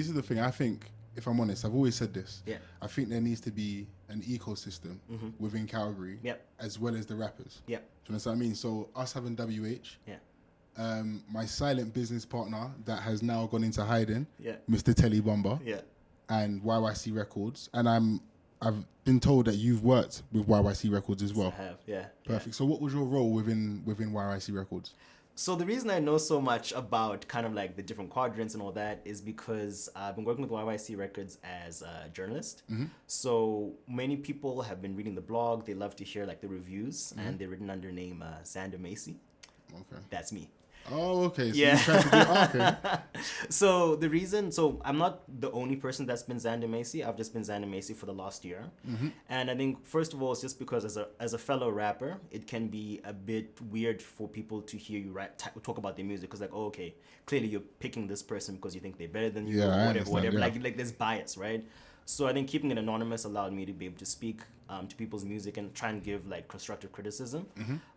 This is the thing. I think, if I'm honest, I've always said this. Yeah. I think there needs to be an ecosystem within Calgary, as well as the rappers. Yeah. Do you understand what I mean? So us having WH. Yeah. My silent business partner that has now gone into hiding. Yeah. Mr. Telly Bumba. Yeah. And YYC Records, and I've been told that you've worked with YYC Records as well. I have, yeah. Perfect. Yeah. So what was your role within YYC Records? So the reason I know so much about kind of like the different quadrants and all that is because I've been working with YYC Records as a journalist. So many people have been reading the blog. They love to hear like the reviews, and they're written under name Xander Macy. Okay. That's me. Oh, okay. So yeah. you tried to do, okay. So I'm not the only person that's been Xander Macy. I've just been Xander Macy for the last year. And I think, first of all, it's just because as a fellow rapper, it can be a bit weird for people to hear you talk about their music. Because like, oh, okay, clearly you're picking this person because you think they're better than you, or whatever. Yeah. Like there's bias, right? So I think keeping it anonymous allowed me to be able to speak to people's music and try and give like constructive criticism.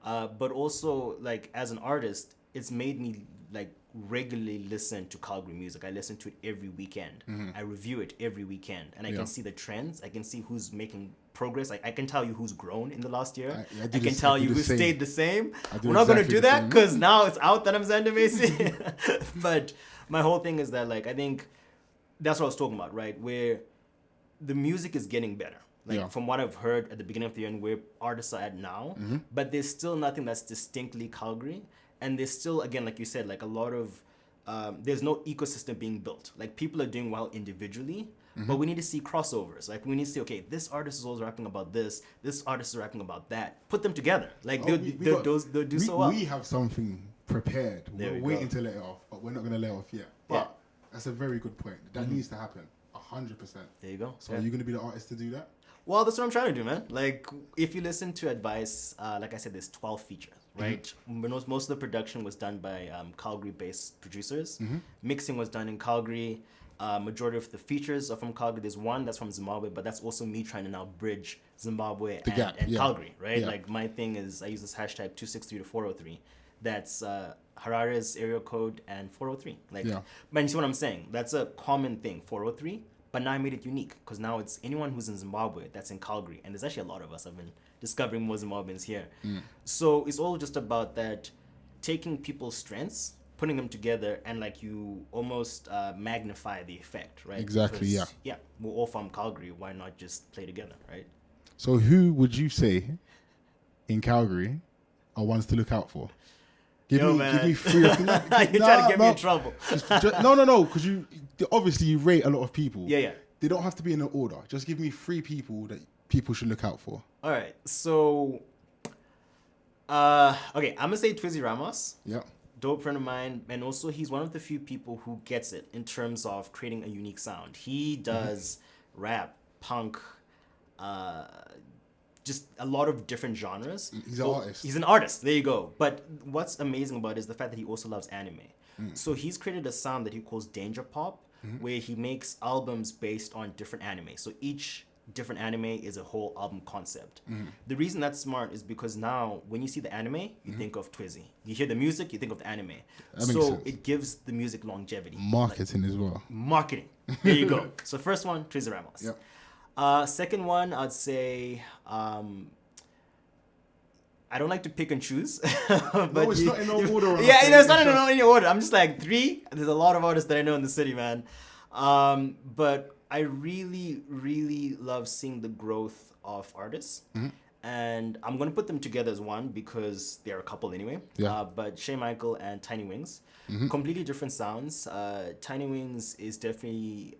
But also, like, as an artist, it's made me like regularly listen to Calgary music. I listen to it every weekend. I review it every weekend, and I can see the trends. I can see who's making progress. I can tell you who's grown in the last year. I can tell you who stayed the same. We're not going to do that because now it's out that I'm Xander Macy. But my whole thing is that, like, I think that's what I was talking about, right? Where the music is getting better. Like, from what I've heard at the beginning of the year and where artists are at now, but there's still nothing that's distinctly Calgary. And there's still, again, like you said, like a lot of, there's no ecosystem being built. Like, people are doing well individually, but we need to see crossovers. Like, we need to see, okay, this artist is also rapping about this artist is rapping about that. Put them together. Like, they'll do so well. We have something prepared. We're waiting to let it off, but we're not going to let it off yet. But that's a very good point. That needs to happen, 100%. There you go. So are you going to be the artist to do that? Well, that's what I'm trying to do, man. Like, if you listen to advice, like I said, there's 12 features, right? Most of the production was done by Calgary-based producers. Mixing was done in Calgary. Majority of the features are from Calgary. There's one that's from Zimbabwe, but that's also me trying to now bridge Zimbabwe and Calgary, right? Yeah. Like, my thing is I use this hashtag 263 to 403. That's Harare's area code and 403. Like, man, you see what I'm saying? That's a common thing, 403. But now I made it unique because now it's anyone who's in Zimbabwe that's in Calgary. And there's actually a lot of us. I've been discovering more Zimbabweans here. So it's all just about that, taking people's strengths, putting them together, and like you almost magnify the effect, right? Exactly, because, yeah. We're all from Calgary. Why not just play together, right? So who would you say in Calgary are ones to look out for? Give me three. You're trying to get me in trouble. No, because obviously you rate a lot of people. Yeah. They don't have to be in an order. Just give me 3 people that people should look out for. All right. So, okay, I'm gonna say Twizzy Ramos. Yeah. Dope friend of mine, and also he's one of the few people who gets it in terms of creating a unique sound. He does rap, punk, just a lot of different genres. He's an artist. He's an artist. There you go. But what's amazing about it is the fact that he also loves anime. So he's created a sound that he calls Danger Pop, where he makes albums based on different anime. So each different anime is a whole album concept. The reason that's smart is because now when you see the anime, you think of Twizzy. You hear the music, you think of the anime. So it gives the music longevity. Marketing as well. Marketing. There you go. So first one, Twizzy Ramos. Yep. Second one, I'd say, I don't like to pick and choose. But no, it's not in no order. It's not in any order. I'm just like 3. There's a lot of artists that I know in the city, man. But I really, really love seeing the growth of artists. And I'm going to put them together as one because they're a couple anyway. Yeah. But Shay Michael and Tiny Wings. Completely different sounds. Tiny Wings is definitely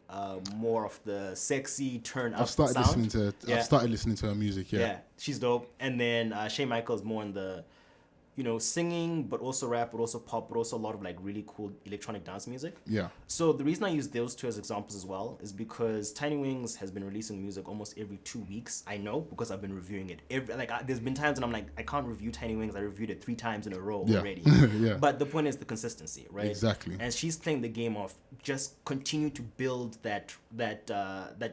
more of the sexy turn up sound. I've started listening to her music, Yeah, she's dope. And then Shay Michael is more in the, singing, but also rap, but also pop, but also a lot of like really cool electronic dance music. Yeah. So the reason I use those 2 as examples as well is because Tiny Wings has been releasing music almost every 2 weeks. I know because I've been reviewing it. There's been times when I'm like, I can't review Tiny Wings. I reviewed it 3 times in a row already. Yeah. But the point is the consistency, right? Exactly. And she's playing the game of just continue to build that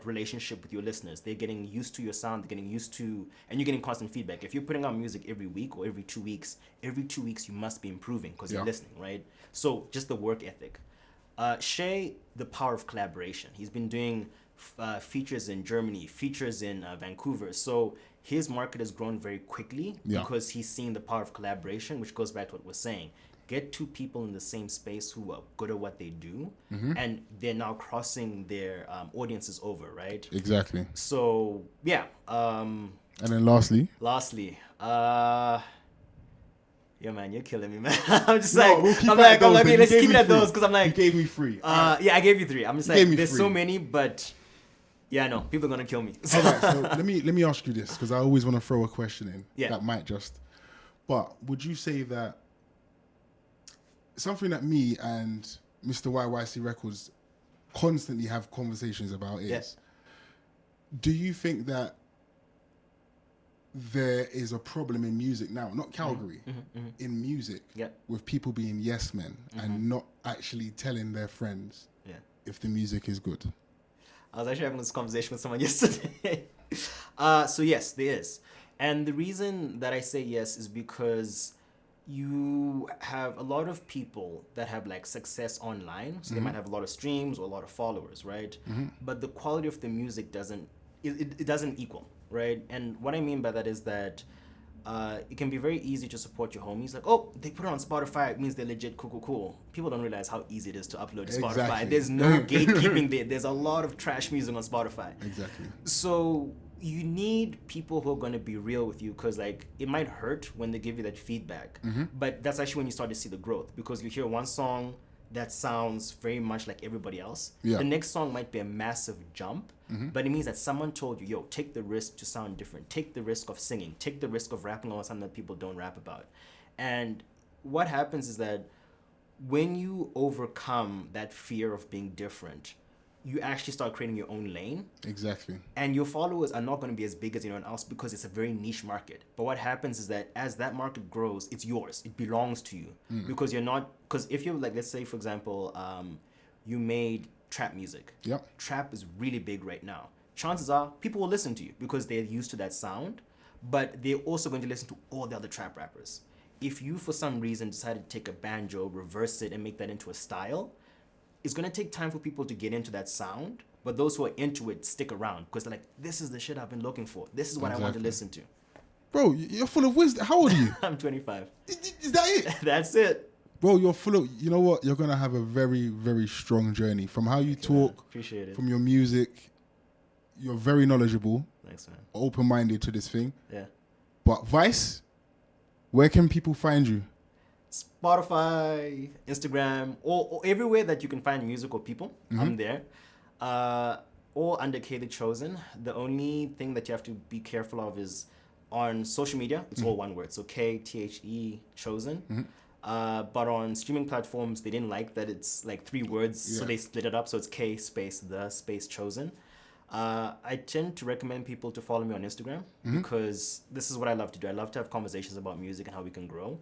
relationship with your listeners. They're getting used to your sound. They're getting used to, and you're getting constant feedback. If you're putting out music every week or every 2 weeks, you must be improving because you're listening, right? So just the work ethic. Shay, the power of collaboration. He's been doing features in Germany, features in Vancouver. So his market has grown very quickly because he's seen the power of collaboration, which goes back to what we're saying. Get two people in the same space who are good at what they do, and they're now crossing their audiences over, right? Exactly. So, yeah. And then lastly, yeah, man, you're killing me, man. I'm just okay, let's keep it at those, because I'm like, you gave me 3. Yeah, I gave you 3. I'm just like, there's so many, but yeah, no, people are gonna kill me. All right, so let me ask you this, because I always want to throw a question in that might just. But would you say that something that me and Mr. YYC Records constantly have conversations about is, do you think that there is a problem in music now, not Calgary, in music, with people being yes men and not actually telling their friends if the music is good? I was actually having this conversation with someone yesterday. So yes, there is. And the reason that I say yes is because you have a lot of people that have like success online. So they might have a lot of streams or a lot of followers, right? But the quality of the music doesn't equal, right? And what I mean by that is that it can be very easy to support your homies. Like, oh, they put it on Spotify, it means they're legit, cool. People don't realize how easy it is to upload to Spotify. Exactly. There's no gatekeeping there. There's a lot of trash music on Spotify. Exactly. So you need people who are going to be real with you, because like it might hurt when they give you that feedback, but that's actually when you start to see the growth, because you hear one song that sounds very much like everybody else. The next song might be a massive jump, but it means that someone told you, yo, take the risk to sound different, take the risk of singing, take the risk of rapping on something that people don't rap about. And what happens is that when you overcome that fear of being different, you actually start creating your own lane. Exactly. And your followers are not going to be as big as anyone else, because it's a very niche market. But what happens is that as that market grows, it's yours. It belongs to you. Because if you're like, let's say, for example, you made trap music. Trap is really big right now. Chances are people will listen to you because they're used to that sound, but they're also going to listen to all the other trap rappers. If you, for some reason, decided to take a banjo, reverse it, and make that into a style, it's going to take time for people to get into that sound, but those who are into it stick around, because they're like, this is the shit I've been looking for. This is what I want to listen to. Bro, you're full of wisdom. How old are you? I'm 25. Is that it? That's it. Bro, you're full of, you know what? You're going to have a very, very strong journey. From how you talk, appreciate it. From your music, you're very knowledgeable. Thanks, man. Open-minded to this thing. Yeah. But Vice, where can people find you? Spotify, Instagram, or everywhere that you can find music or people, I'm there. Or under KTheChosen. The only thing that you have to be careful of is on social media, it's all one word. So KTheChosen. But on streaming platforms, they didn't like that it's like 3 words, so they split it up. So it's K space the space chosen. I tend to recommend people to follow me on Instagram because this is what I love to do. I love to have conversations about music and how we can grow.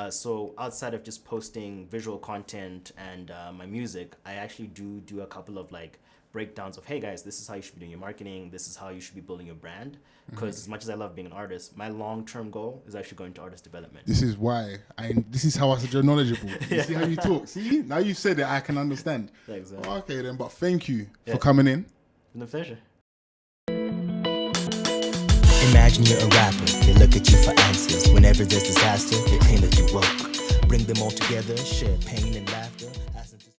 So outside of just posting visual content and my music, I actually do a couple of like breakdowns of, hey guys, this is how you should be doing your marketing. This is how you should be building your brand. Because as much as I love being an artist, my long-term goal is actually going to artist development. This is why this is how I said you're knowledgeable. You see how you talk. See, now you've said it, I can understand. Exactly. Oh, okay then, but thank you for coming in. It's been a pleasure. Imagine you're a rapper, they look at you for answers. Whenever there's disaster, they claim that you woke. Bring them all together, share pain and laughter.